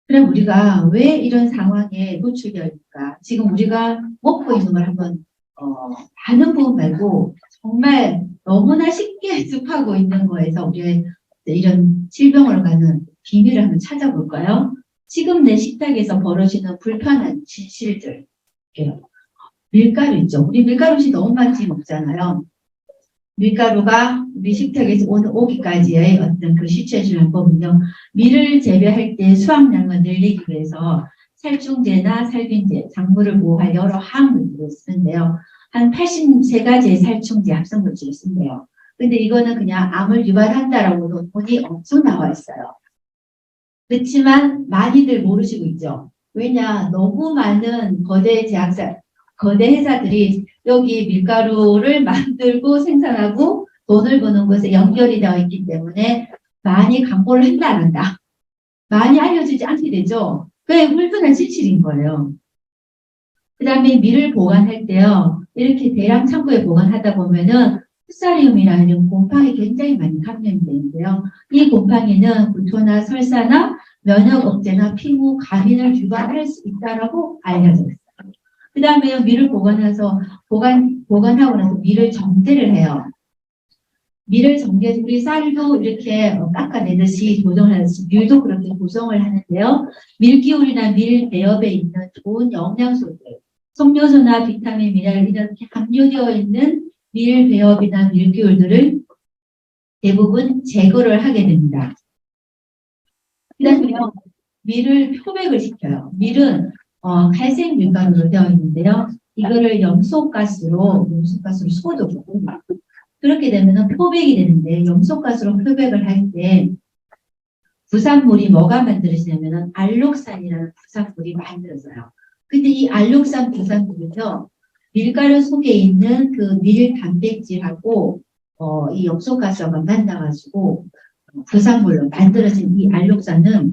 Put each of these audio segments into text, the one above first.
그럼 우리가 왜 이런 상황에 노출되어 있을까? 지금 우리가 먹고 있는 걸 한번 아는 부분 말고 정말 너무나 쉽게 습하고 있는 거에서 우리가 이런 질병으로 가는 비밀을 한번 찾아볼까요? 지금 내 식탁에서 벌어지는 불편한 진실들. 밀가루 있죠. 우리 밀가루 없이 너무 많이 먹잖아요. 밀가루가 우리 식탁에서 오기까지의 어떤 그 시체질 방법은요. 밀을 재배할 때 수확량을 늘리기 위해서 살충제나 살균제, 작물을 보호할 여러 화학물질을 쓰는데요. 한 83가지의 살충제 합성물질을 쓴대요. 근데 이거는 그냥 암을 유발한다라고 돈이 엄청 나와 있어요. 그렇지만 많이들 모르시고 있죠. 왜냐, 너무 많은 거대 회사들이 여기 밀가루를 만들고 생산하고 돈을 버는 것에 연결이 되어 있기 때문에 많이 광고를 한다 안 한다. 많이 알려지지 않게 되죠. 그게 불편한 진실인 거예요. 그 다음에 밀을 보관할 때요. 이렇게 대량 창고에 보관하다 보면은 푸사리움이라는 곰팡이 굉장히 많이 감염이 되는데요. 이 곰팡이는 구토나 설사나 면역 억제나 피부 가민을 유발할 수 있다라고 알려져 있어요. 그 다음에 밀을 보관하고 나서 밀을 정제를 해요. 밀을 정제해서 우리 쌀도 이렇게 깎아내듯이 조정하듯이 밀도 그렇게 조정을 하는데요. 밀기울이나 밀 배엽에 있는 좋은 영양소들, 속료소나 비타민, 미네랄 이렇게 함유되어 있는 밀 배엽이나 밀기울들을 대부분 제거를 하게 됩니다. 그 다음에 밀을 표백을 시켜요. 밀은 갈색 밀가루로 되어 있는데요. 이거를 염소가스로 소독하고 그렇게 되면 표백이 되는데 염소가스로 표백을 할 때 부산물이 뭐가 만들어지냐면 알록산이라는 부산물이 만들어져요. 근데 이 알록산 부산물은요. 밀가루 속에 있는 그 밀 단백질하고 이 염소가스가 만나가지고 부산물로 만들어진 이 알록산은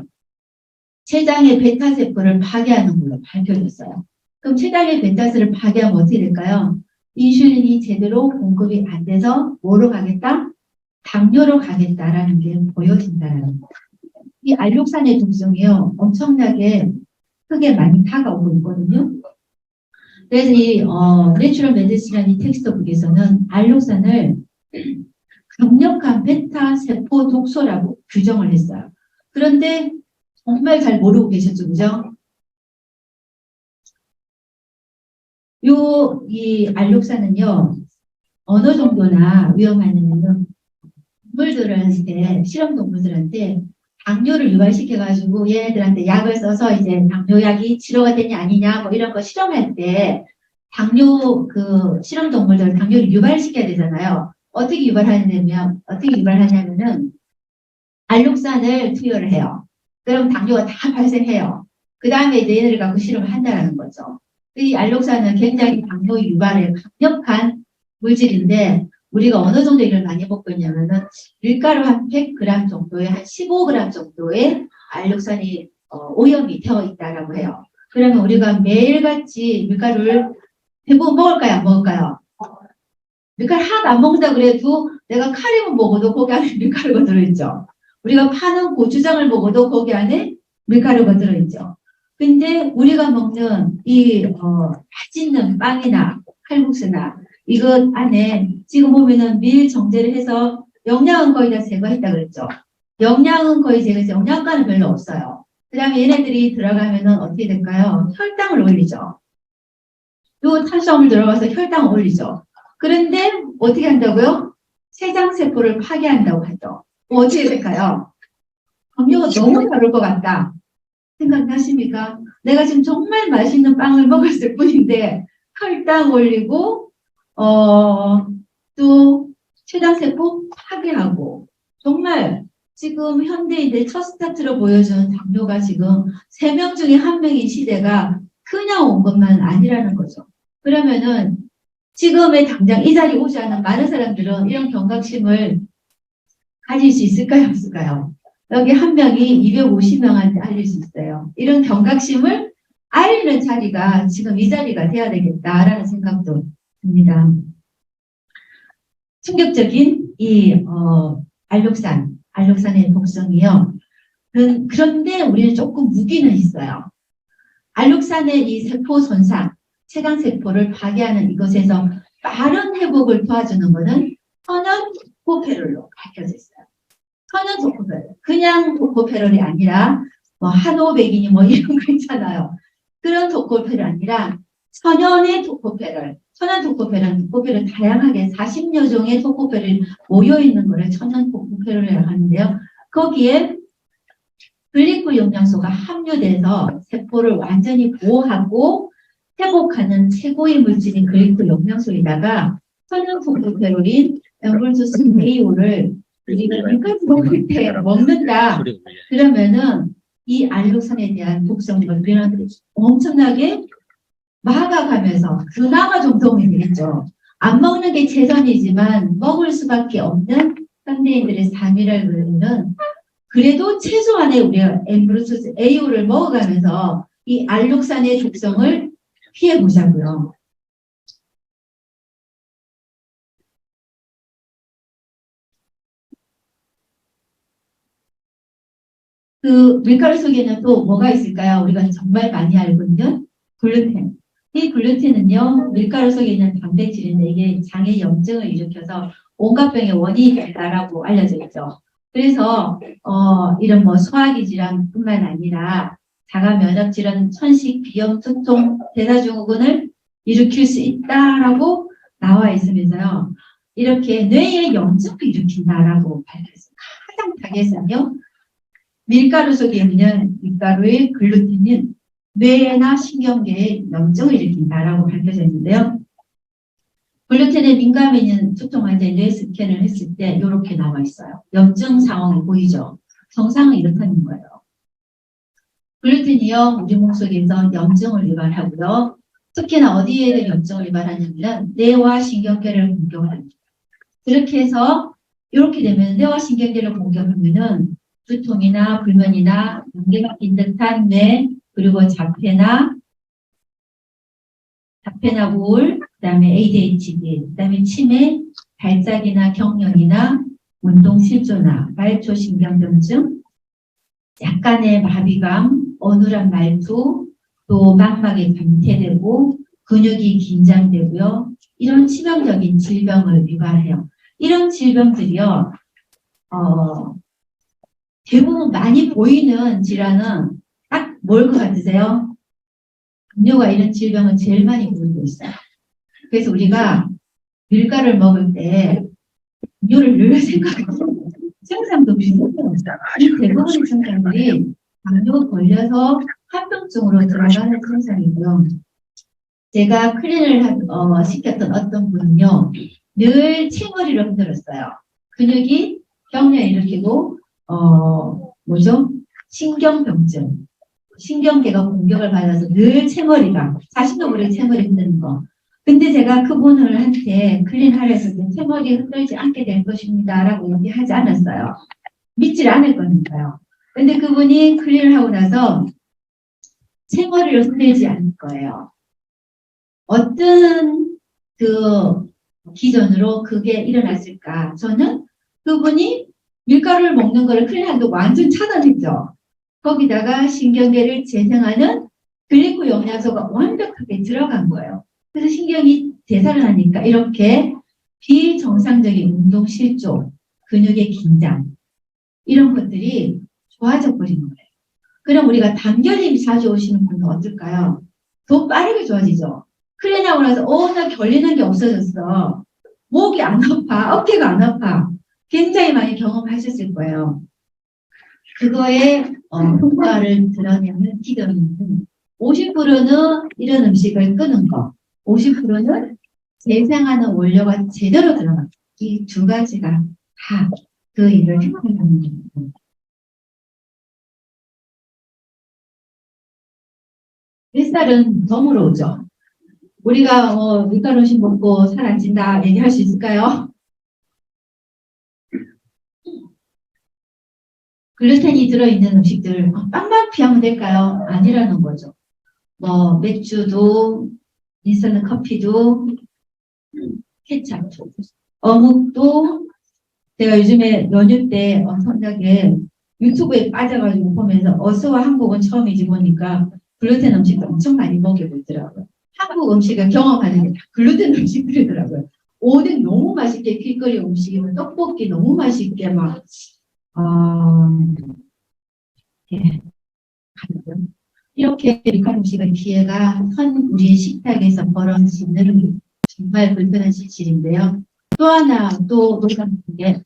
췌장의 베타세포를 파괴하는 걸로 밝혀졌어요. 그럼 췌장의 베타세포를 파괴하면 어떻게 될까요? 인슐린이 제대로 공급이 안 돼서 뭐로 가겠다? 당뇨로 가겠다라는 게 보여진다는 거예요. 이 알록산의 독성이요. 엄청나게 크게 많이 다가오고 있거든요. 그래서 이 내추럴 메디슨이라는 이 텍스트북에서는 알록산을 강력한 베타세포 독소라고 규정을 했어요. 그런데 정말 잘 모르고 계셨죠, 그죠? 이 알록산은요, 어느 정도나 위험하냐면요, 실험 동물들한테 당뇨를 유발시켜가지고 얘네들한테 약을 써서 이제 당뇨약이 치료가 되냐 아니냐 뭐 이런 거 실험할 때 실험 동물들 당뇨를 유발시켜야 되잖아요. 어떻게 유발하냐면은 알록산을 투여를 해요. 그럼 당뇨가 다 발생해요. 그 다음에 이제 얘네를 갖고 실험을 한다는 거죠. 이 알록산은 굉장히 당뇨 유발에 강력한 물질인데 우리가 어느 정도 이걸 많이 먹고 있냐면은 밀가루 한 100g 정도에 한 15g 정도의 알록산이 오염이 되어 있다라고 해요. 그러면 우리가 매일같이 밀가루를 대부분 먹을까요? 안 먹을까요? 밀가루 하나도 안 먹는다 그래도 내가 카레만 먹어도 거기 안에 밀가루가 들어있죠. 우리가 파는 고추장을 먹어도 거기 안에 밀가루가 들어있죠. 근데 우리가 먹는 이 맛있는 빵이나 칼국수나 이것 안에 지금 보면은 밀 정제를 해서 영양은 거의 다 제거했다 그랬죠. 영양은 거의 제거해서 영양가는 별로 없어요. 그 다음에 얘네들이 들어가면은 어떻게 될까요? 혈당을 올리죠. 또 탄수화물 들어가서 혈당을 올리죠. 그런데 어떻게 한다고요? 췌장세포를 파괴한다고 하죠. 어떻게 될까요? 당뇨가 너무 다를 것 같다. 생각나십니까? 내가 지금 정말 맛있는 빵을 먹었을 뿐인데 혈당 올리고 또 췌장세포 파괴하고 정말 지금 현대인들 첫 스타트로 보여준 당뇨가 지금 3명 중에 1명인 시대가 그냥 온 것만 아니라는 거죠. 그러면은 지금의 당장 이 자리에 오지 않은 많은 사람들은 이런 경각심을 가질 수 있을까요? 없을까요? 여기 한 명이 250명한테 알릴 수 있어요. 이런 경각심을 알리는 자리가 지금 이 자리가 돼야 되겠다라는 생각도 듭니다. 충격적인 이 알록산의 독성이요. 그런데 우리는 조금 무기는 있어요. 알록산의 이 세포 손상, 췌장세포를 파괴하는 이것에서 빠른 회복을 도와주는 것은 천연 토코페롤로 밝혀져 있어요. 천연 토코페롤. 그냥 토코페롤이 아니라 뭐 한오백이니 뭐 이런 거 있잖아요. 그런 토코페롤이 아니라 천연의 토코페롤. 천연 토코페롤은 다양하게 40여 종의 토코페롤이 모여있는 것을 천연 토코페롤이라고 하는데요. 거기에 글리콜 영양소가 함유돼서 세포를 완전히 보호하고 회복하는 최고의 물질인 글리콜 영양소에다가 천연 토코페롤인 엠볼수스 AO를 우리가 밀가루 먹을 때 먹는다. 그러면은 이 알록산에 대한 독성을 우리는 엄청나게 막아가면서 그나마 좀 도움이 되겠죠. 안 먹는 게 최선이지만 먹을 수밖에 없는 현대인들의 삶이라는 그래도 최소한의 우리가 엠브루스스 AO를 먹어가면서 이 알록산의 독성을 피해보자고요. 그 밀가루 속에는 또 뭐가 있을까요? 우리가 정말 많이 알고 있는 글루텐. 이 글루텐은요, 밀가루 속에 있는 단백질인데 이게 장의 염증을 일으켜서 온갖 병의 원인이 된다라고 알려져 있죠. 그래서 이런 뭐 소화기 질환뿐만 아니라 자가 면역 질환, 천식, 비염, 두통, 대사증후군을 일으킬 수 있다라고 나와 있으면서요. 이렇게 뇌의 염증을 일으킨다라고 밝혔어요. 가장 다계에서는요. 밀가루 속에 있는 밀가루의 글루텐은 뇌나 신경계에 염증을 일으킨다라고 밝혀져 있는데요. 글루텐에 민감인 두통 환자의 뇌 스캔을 했을 때 이렇게 나와 있어요. 염증 상황이 보이죠? 정상은 이렇다는 거예요. 글루텐이요, 우리 몸속에서 염증을 유발하고요. 특히나 어디에 염증을 유발하냐면 뇌와 신경계를 공격을 합니다. 그렇게 해서 이렇게 되면 뇌와 신경계를 공격하면은 두통이나 불면이나 연계가 빈 듯한 뇌, 그리고 자폐나 우울, 그 다음에 ADHD, 그 다음에 치매, 발작이나 경련이나 운동실조나 말초신경병증, 약간의 마비감, 어눌한 말투, 또 망막이 감퇴되고 근육이 긴장되고요. 이런 치명적인 질병을 유발해요. 이런 질병들이요. 대부분 많이 보이는 질환은 딱 뭘 것 같으세요? 당뇨가 이런 질병은 제일 많이 보이고 있어요. 그래서 우리가 밀가루를 먹을 때 당뇨를 늘 생각하고 증상도 비슷해요. 이 대부분의 증상들이 당뇨 걸려서 합병증으로 들어가는 증상이고요. 제가 클린을 시켰던 어떤 분은요. 늘 체머리를 흔들었어요. 근육이 경련을 일으키고 신경병증. 신경계가 공격을 받아서 늘 체머리가, 자신도 모르게 체머리 흔드는 거. 근데 제가 그분한테 클린하려 했을 때 체머리 흔들지 않게 될 것입니다. 라고 얘기하지 않았어요. 믿질 않을 거니까요. 근데 그분이 클린을 하고 나서 체머리를 흔들지 않을 거예요. 어떤 그 기전으로 그게 일어났을까? 저는 그분이 밀가루를 먹는 거를 클린한다고 완전 차단했죠. 거기다가 신경계를 재생하는 글리코 영양소가 완벽하게 들어간 거예요. 그래서 신경이 대사를 하니까 이렇게 비정상적인 운동 실조, 근육의 긴장 이런 것들이 좋아져 버리는 거예요. 그럼 우리가 단결림이 자주 오시는 분은 어떨까요? 더 빠르게 좋아지죠. 클린하고 나서 나 결리는 게 없어졌어. 목이 안 아파, 어깨가 안 아파. 굉장히 많이 경험하셨을 거예요. 그거에 효과를 드러내는 비결은 50%는 이런 음식을 끄는 거, 50%는 재생하는 원료가 제대로 들어가는 이 두 가지가 다 그 일을 해결하는 겁니다. 뱃살은 덤으로 오죠. 우리가 밀가루 음식 먹고 살 안 찐다 얘기할 수 있을까요? 글루텐이 들어있는 음식들 빵만 피하면 될까요? 아니라는 거죠. 뭐 맥주도 인스턴트 커피도 케찹도 어묵도 제가 요즘에 연휴 때 엄청나게 유튜브에 빠져가지고 보면서 어서와 한국은 처음이지 보니까 글루텐 음식도 엄청 많이 먹이고 있더라고요. 한국 음식을 경험하는 게 다 글루텐 음식들이더라고요. 오뎅 너무 맛있게 길거리 음식이면 떡볶이 너무 맛있게 막 예, 하고요. 이렇게 밀가루 음식의 피해가 현 우리 식탁에서 벌어지는 정말 불편한 실질인데요. 또 하나 또 놀라운 게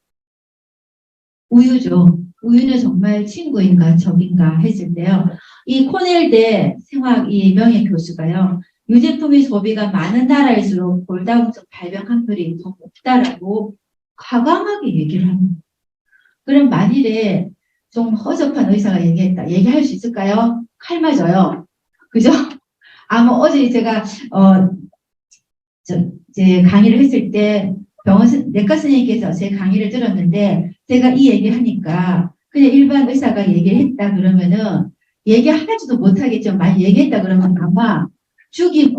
우유죠. 우유는 정말 친구인가 적인가 했을 때요. 이 코넬대 생화학 이 명예 교수가요. 유제품의 소비가 많은 나라일수록 골다공증 발병 확률이 더 높다라고 과감하게 얘기를 합니다. 그럼 만일에 좀 허접한 의사가 얘기했다. 얘기할 수 있을까요? 칼 맞아요. 그죠? 아마 어제 제가 제 강의를 했을 때 내과 선생님께서 제 강의를 들었는데 제가 이 얘기를 하니까 그냥 일반 의사가 얘기를 했다 그러면은 얘기 하지도 못하겠죠. 많이 얘기했다 그러면 아마 살해의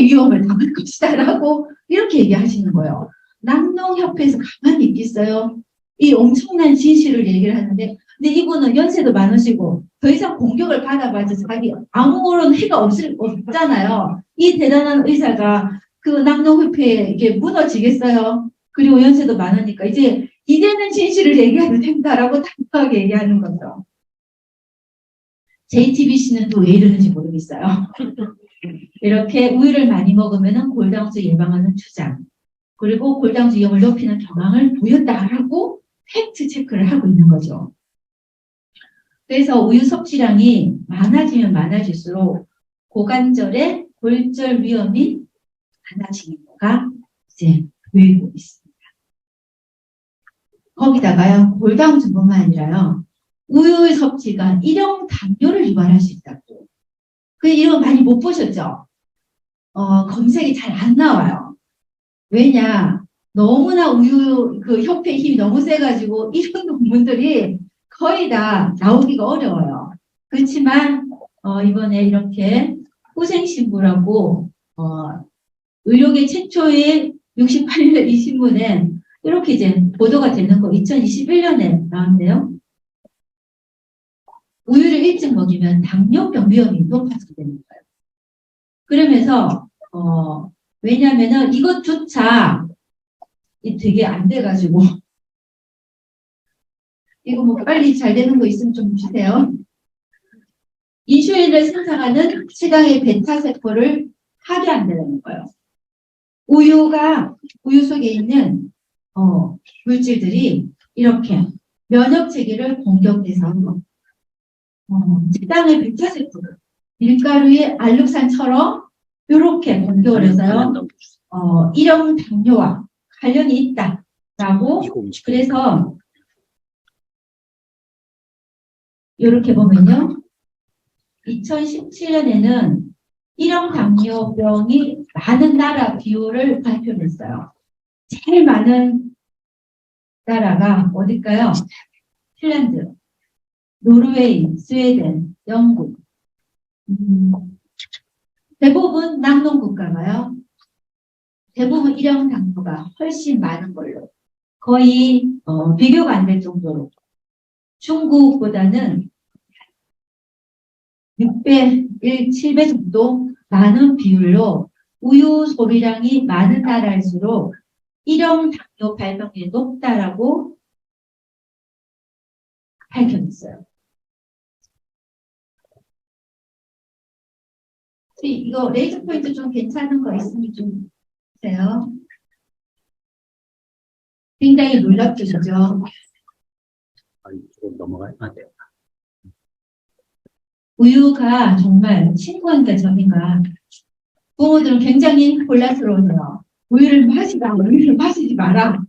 위험을 당할 것이다라고 이렇게 얘기하시는 거예요. 낙농협회에서 가만히 있겠어요? 이 엄청난 진실을 얘기를 하는데 근데 이분은 연세도 많으시고 더 이상 공격을 받아봐서 자기 아무런 해가 없잖아요. 이 대단한 의사가 그 낙농협회에 이게 무너지겠어요. 그리고 연세도 많으니까 이제는 진실을 얘기해도 된다라고 단호하게 얘기하는 거죠. JTBC는 또 왜 이러는지 모르겠어요. 이렇게 우유를 많이 먹으면 골다공증 예방하는 주장 그리고 골다공증 위험을 높이는 경향을 보였다라고 팩트 체크를 하고 있는 거죠. 그래서 우유 섭취량이 많아지면 많아질수록 고관절의 골절 위험이 많아지는 거가 이제 보이고 있습니다. 거기다가요, 골다공증뿐만 아니라요, 우유 섭취가 일형 당뇨를 유발할 수 있다고. 이런 거 많이 못 보셨죠? 검색이 잘 안 나와요. 왜냐? 너무나 우유 그 협회 힘이 너무 세가지고 이런 논문들이 거의 다 나오기가 어려워요. 그렇지만 이번에 이렇게 후생신부라고 의료계 최초의 68년 이 신문에 이렇게 이제 보도가 되는 거 2021년에 나왔네요. 우유를 일찍 먹이면 당뇨병 위험이 높아지게 되는 거예요. 그러면서 왜냐면은 이것조차 되게 안 돼가지고 이거 뭐 빨리 잘 되는 거 있으면 좀 주세요. 인슐린을 생산하는 시장의 베타세포를 파괴한다는 거예요. 우유 속에 있는 물질들이 이렇게 면역 체계를 공격해서 식당의 베타세포를 밀가루의 알록산처럼 이렇게 공격을 해서요. 일형 당뇨와 관련이 있다라고 그래서 이렇게 보면요. 2017년에는 일형 당뇨병이 많은 나라 비율을 발표했어요. 제일 많은 나라가 어딜까요? 핀란드, 노르웨이, 스웨덴, 영국. 대부분 낙농 국가가요. 대부분 일형 당뇨가 훨씬 많은 걸로 거의 비교가 안 될 정도로 중국보다는 6배, 7배 정도 많은 비율로 우유 소비량이 많은 나라일수록 일형 당뇨 발병률이 높다라고 밝혀냈어요. 이거 레이저 포인트 좀 괜찮은 거 있으면 좀 주세요. 굉장히 놀랍죠, 그죠? 조금 넘어가야 돼요. 우유가 정말 친구인가 적인가 부모들은 굉장히 곤란스러워요. 우유를 마시지 마라.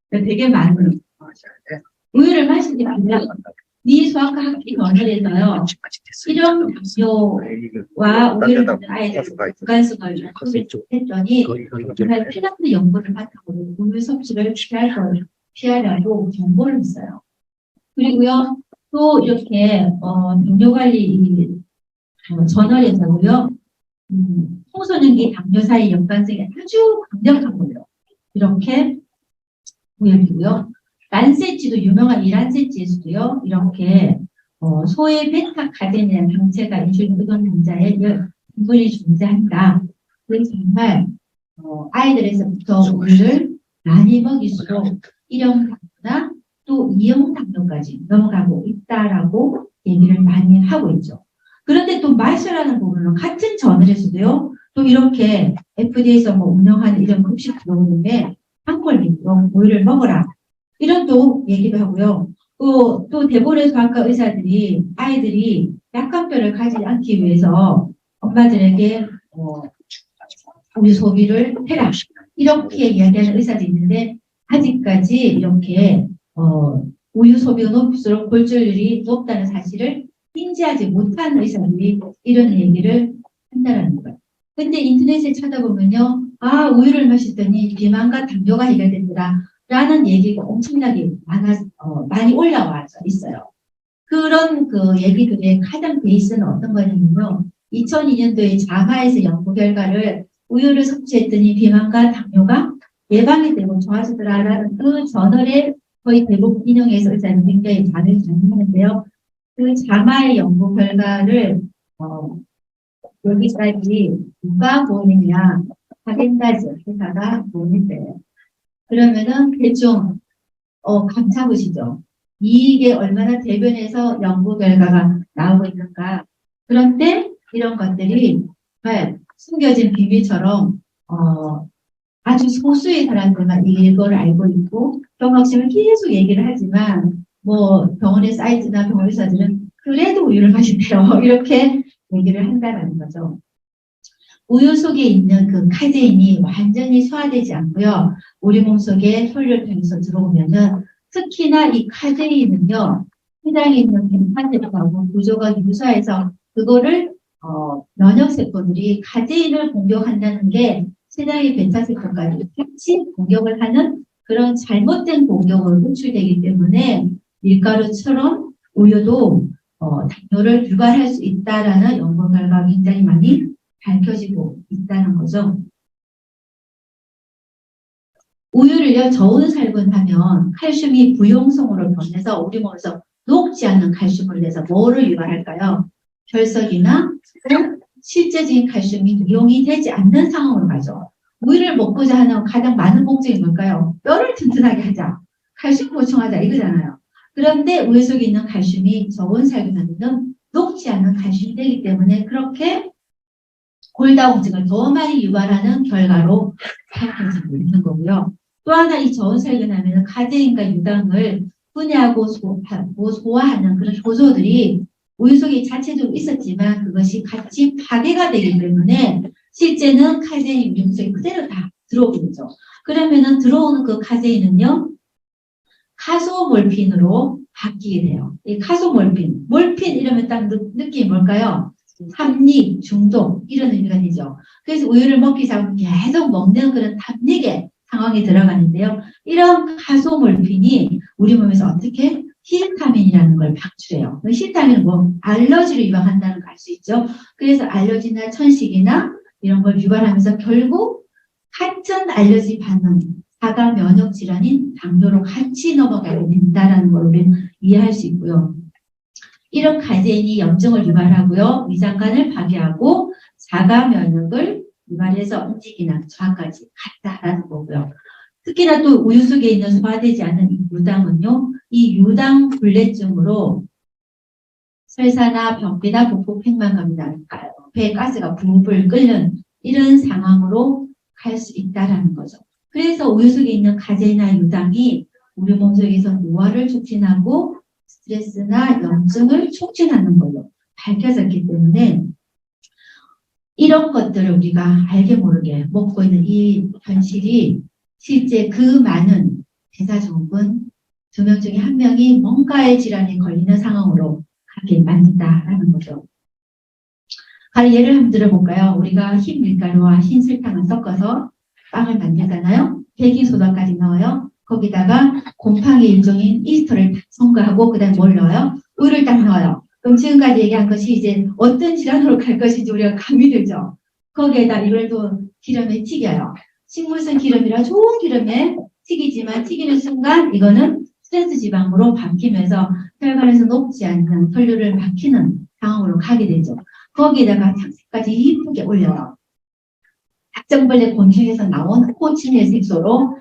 되게 많은 우유를 마시지 마라. 네 수학과 학기 언어에서요. 일형 당뇨와 우유를 먹는 아이들 구간수를 했더니 정말 핀란드 연구를 바탕으로 우유 섭취를 피하려고 정보를 했어요. 그리고요. 또 이렇게 당뇨관리 저널에서도요. 청소년기 당뇨 사이 연관성이 아주 강력한 거예요. 이렇게 보여지고요. 란세치도 유명한 이 란세치에서도요, 이렇게 소의 베타 카제인이라는 항체가 인슐린 의존 환자에 분분히 존재한다. 그래서 정말 아이들에서부터 우유를 많이 먹일수록 1형 당뇨나 또 2형 당뇨까지 넘어가고 있다라고 얘기를 많이 하고 있죠. 그런데 또 맛이라는 부분은 같은 저널에서도요, 또 이렇게 FDA에서 뭐 운영하는 이런 급식 프로그램에 한콜링으로 우유를 먹어라. 이런 또 얘기도 하고요. 또 대부분의 소아과 의사들이 아이들이 약간뼈를 가지지 않기 위해서 엄마들에게 우유 소비를 해라. 이렇게 이야기하는 의사도 있는데 아직까지 이렇게 우유 소비가 높을수록 골절률이 높다는 사실을 인지하지 못한 의사들이 이런 얘기를 한다는 거예요. 근데 인터넷에 찾아보면요. 아, 우유를 마셨더니 비만과 당뇨가 해결된다. 라는 얘기가 엄청나게 많이 올라와 있어요. 그런 그 얘기들의 가장 베이스는 어떤 거냐면요. 2002년도에 자마에서 연구 결과를 우유를 섭취했더니 비만과 당뇨가 예방이 되고 좋아지더라라는 그 저널에 거의 대부분 인용해서 의사는 굉장히 많이 전하는데요. 그 자마의 연구 결과를 여기까지 누가 모이느냐 하겐다즈 회사가 모인대요. 그러면은 대충 감사보시죠. 이게 얼마나 대변에서 연구 결과가 나오고 있는가. 그런데 이런 것들이 정말 숨겨진 비밀처럼 아주 소수의 사람들만 이걸 알고 있고 병원학생은 계속 얘기를 하지만 뭐 병원의 사이트나 병원 의사들은 그래도 우유를 마신대요. 이렇게 얘기를 한다는 거죠. 우유 속에 있는 그 카제인이 완전히 소화되지 않고요. 우리 몸속에 혈류를 통해서 들어오면은 특히나 이 카제인은요. 췌장에 있는 벤파세포하고 구조가 유사해서 그거를 면역세포들이 카제인을 공격한다는 게 췌장의 벤파세포까지 같이 공격을 하는 그런 잘못된 공격으로 노출되기 때문에 밀가루처럼 우유도 당뇨를 유발할 수 있다라는 연구 결과가 굉장히 많이 밝혀지고 있다는 거죠. 우유를요, 저온 살균하면 칼슘이 부용성으로 변해서 우리 몸에서 녹지 않는 칼슘을 내서 뭐를 유발할까요? 결석이나 실제적인 칼슘이 이용이 되지 않는 상황으로 가죠. 우유를 먹고자 하는 가장 많은 목적이 뭘까요? 뼈를 튼튼하게 하자. 칼슘 보충하자 이거잖아요. 그런데 우유 속에 있는 칼슘이 저온 살균하면 녹지 않는 칼슘이 되기 때문에 그렇게 골다공증을 더 많이 유발하는 결과로 밝혀지고 있는 거고요. 또 하나 이 저온 살균하면 카제인과 유당을 분해하고 소화하는 그런 효소들이 우유 속에 자체적으로 있었지만 그것이 같이 파괴가 되기 때문에 실제는 카제인이 우리 몸속에 그대로 다 들어오게 되죠. 그러면은 들어오는 그 카제인은요, 카소몰핀으로 바뀌게 돼요. 이 카소몰핀, 몰핀 이러면 딱 느낌이 뭘까요? 탐닉, 중독 이런 의미가 되죠. 그래서 우유를 먹기 시작하면 계속 먹는 그런 탐닉의 상황에 들어가는데요. 이런 카소몰핀이 우리 몸에서 어떻게 히스타민이라는 걸 방출해요. 히스타민은 뭐 알러지를 유발한다는 걸 알 수 있죠. 그래서 알러지나 천식이나 이런 걸 유발하면서 결국 같은 알러지 반응, 사가 면역 질환인 당뇨로 같이 넘어가게 된다는 걸 우리는 이해할 수 있고요. 이런 카제인이 염증을 유발하고요. 위장관을 파괴하고 자가 면역을 유발해서 움직이나 저하까지 갔다라는 거고요. 특히나 또 우유 속에 있는 소화되지 않는 이 유당은요. 이 유당 불내증으로 설사나 변비나 복부 팽만감이나 배에 가스가 불불 끓는 이런 상황으로 갈 수 있다라는 거죠. 그래서 우유 속에 있는 카제인이나 유당이 우리 몸속에서 노화를 촉진하고 스트레스나 염증을 촉진하는 걸로 밝혀졌기 때문에 이런 것들을 우리가 알게 모르게 먹고 있는 이 현실이 실제 그 많은 대사증후군 2명 중에 1명이 뭔가의 질환에 걸리는 상황으로 가게 만든다라는 거죠. 예를 한번 들어볼까요? 우리가 흰 밀가루와 흰 설탕을 섞어서 빵을 만들잖아요. 베이킹소다까지 넣어요. 거기다가 곰팡이 일종인 이스터를 첨가하고 그다음 뭘 넣어요? 우유를 딱 넣어요. 그럼 지금까지 얘기한 것이 이제 어떤 질환으로 갈 것인지 우리가 감이 들죠. 거기에다 이걸 또 기름에 튀겨요. 식물성 기름이라 좋은 기름에 튀기지만 튀기는 순간 이거는 스트레스 지방으로 바뀌면서 혈관에서 녹지 않는 혈류를 막히는 상황으로 가게 되죠. 거기에다가 착색까지 이쁘게 올려요. 닭정벌레 곤충에서 나온 호치밀 색소로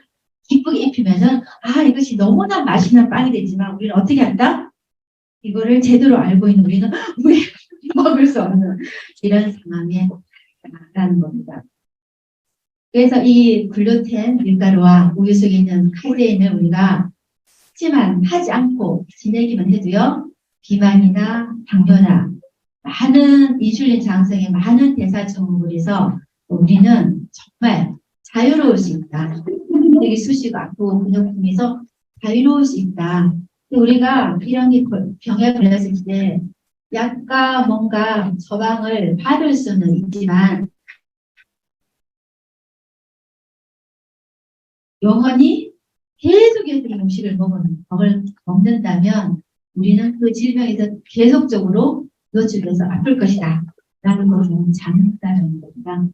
기쁘게 입히면은 이것이 너무나 맛있는 빵이 되지만 우리는 어떻게 한다? 이거를 제대로 알고 있는 우리는 왜 먹을 수 없는 이런 상황에 나가는 겁니다. 그래서 이 글루텐, 밀가루와 우유 속에 있는 카제인을 우리가 하지만 하지 않고 지내기만 해도요, 비만이나 당뇨나 많은 인슐린 장성의 많은 대사증후군에서 우리는 정말 자유로울 수 있다. 되게 쑤시고 아프고 근육통에서 자유로울 수 있다. 우리가 이런 병에 걸렸을 때 약과 뭔가 처방을 받을 수는 있지만 영원히 계속해서 이 음식을 먹는다면 우리는 그 질병에서 계속적으로 노출돼서 아플 것이다. 라는 것을 잘못다는 겁니다.